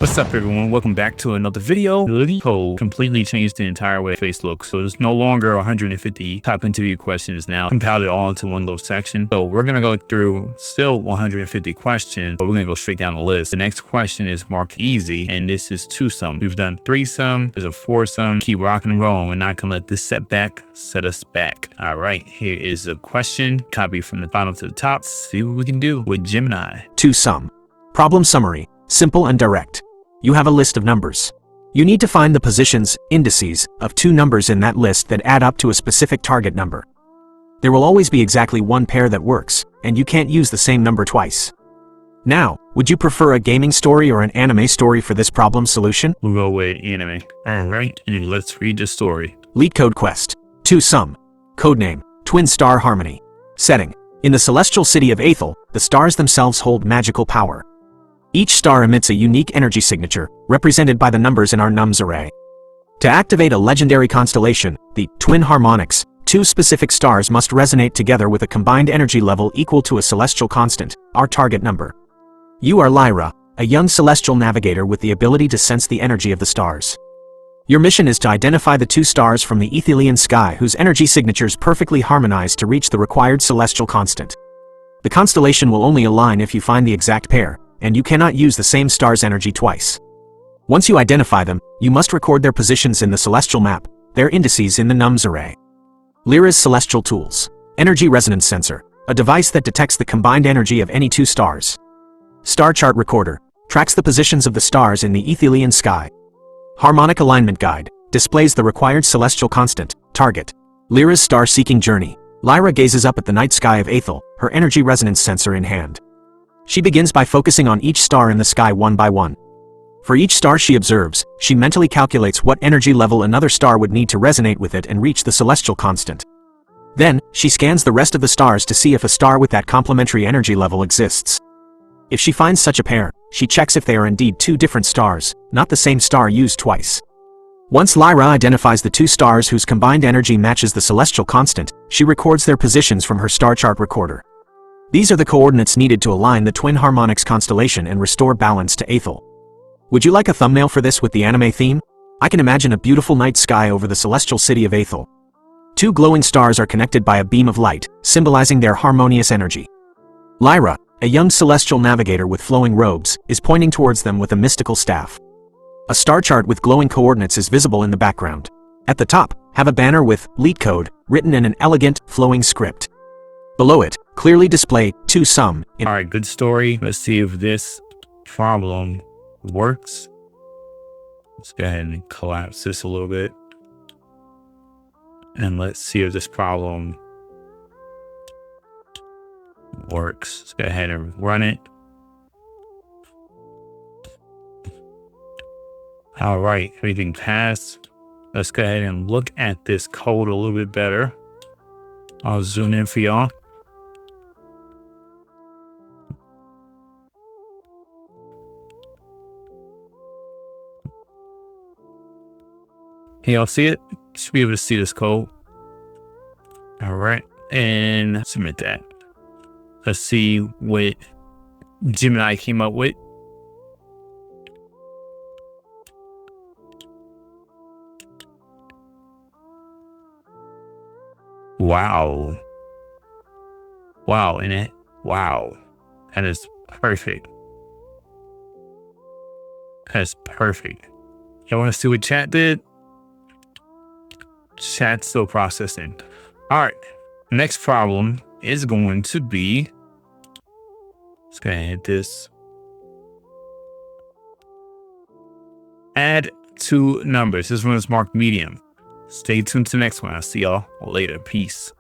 What's up everyone, welcome back to another video. LeetCode completely changed the entire way face looks. So there's no longer 150 type interview questions now, compiled it all into one little section. So we're gonna go through still 150 questions, but we're gonna go straight down the list. The next question is marked easy, and this is two-sum. We've done three-sum, there's a four-sum, keep rocking and rolling. We're not gonna let this setback set us back. All right, here is a question, copy from the bottom to the top. See what we can do with Gemini. Two-sum. Problem summary, simple and direct. You have a list of numbers. You need to find the positions, indices, of two numbers in that list that add up to a specific target number. There will always be exactly one pair that works, and you can't use the same number twice. Now, would you prefer a gaming story or an anime story for this problem solution? We'll go with anime. All right, and let's read the story. LeetCode Quest. Two-sum. Codename, Twin Star Harmony. Setting. In the celestial city of Aethel, the stars themselves hold magical power. Each star emits a unique energy signature, represented by the numbers in our nums array. To activate a legendary constellation, the twin harmonics, two specific stars must resonate together with a combined energy level equal to a celestial constant, our target number. You are Lyra, a young celestial navigator with the ability to sense the energy of the stars. Your mission is to identify the two stars from the Aethelian sky whose energy signatures perfectly harmonize to reach the required celestial constant. The constellation will only align if you find the exact pair, and you cannot use the same star's energy twice. Once you identify them, you must record their positions in the celestial map, their indices in the nums array. Lyra's celestial tools. Energy resonance sensor, a device that detects the combined energy of any two stars. Star chart recorder, tracks the positions of the stars in the Aethelian sky. Harmonic alignment guide, displays the required celestial constant, target. Lyra's star-seeking journey. Lyra gazes up at the night sky of Aethel, her energy resonance sensor in hand. She begins by focusing on each star in the sky one by one. For each star she observes, she mentally calculates what energy level another star would need to resonate with it and reach the celestial constant. Then, she scans the rest of the stars to see if a star with that complementary energy level exists. If she finds such a pair, she checks if they are indeed two different stars, not the same star used twice. Once Lyra identifies the two stars whose combined energy matches the celestial constant, she records their positions from her star chart recorder. These are the coordinates needed to align the twin harmonics constellation and restore balance to Aethel. Would you like a thumbnail for this with the anime theme? I can imagine a beautiful night sky over the celestial city of Aethel. Two glowing stars are connected by a beam of light, symbolizing their harmonious energy. Lyra, a young celestial navigator with flowing robes, is pointing towards them with a mystical staff. A star chart with glowing coordinates is visible in the background. At the top, have a banner with LeetCode written in an elegant, flowing script. Below it, clearly display two-sum. All right, good story. Let's see if this problem works. Let's go ahead and collapse this a little bit. And let's see if this problem works. Let's go ahead and run it. All right, everything passed. Let's go ahead and look at this code a little bit better. I'll zoom in for y'all. Can y'all see it? Should be able to see this code. All right, and submit that. Let's see what Gemini came up with. Wow. Wow, and it, wow. That is perfect. That's perfect. Y'all want to see what chat did? Chat's still processing. All right, next problem is going to be, let's go ahead and hit this. Add two numbers. This one is marked medium. Stay tuned to the next one. I'll see y'all later. Peace.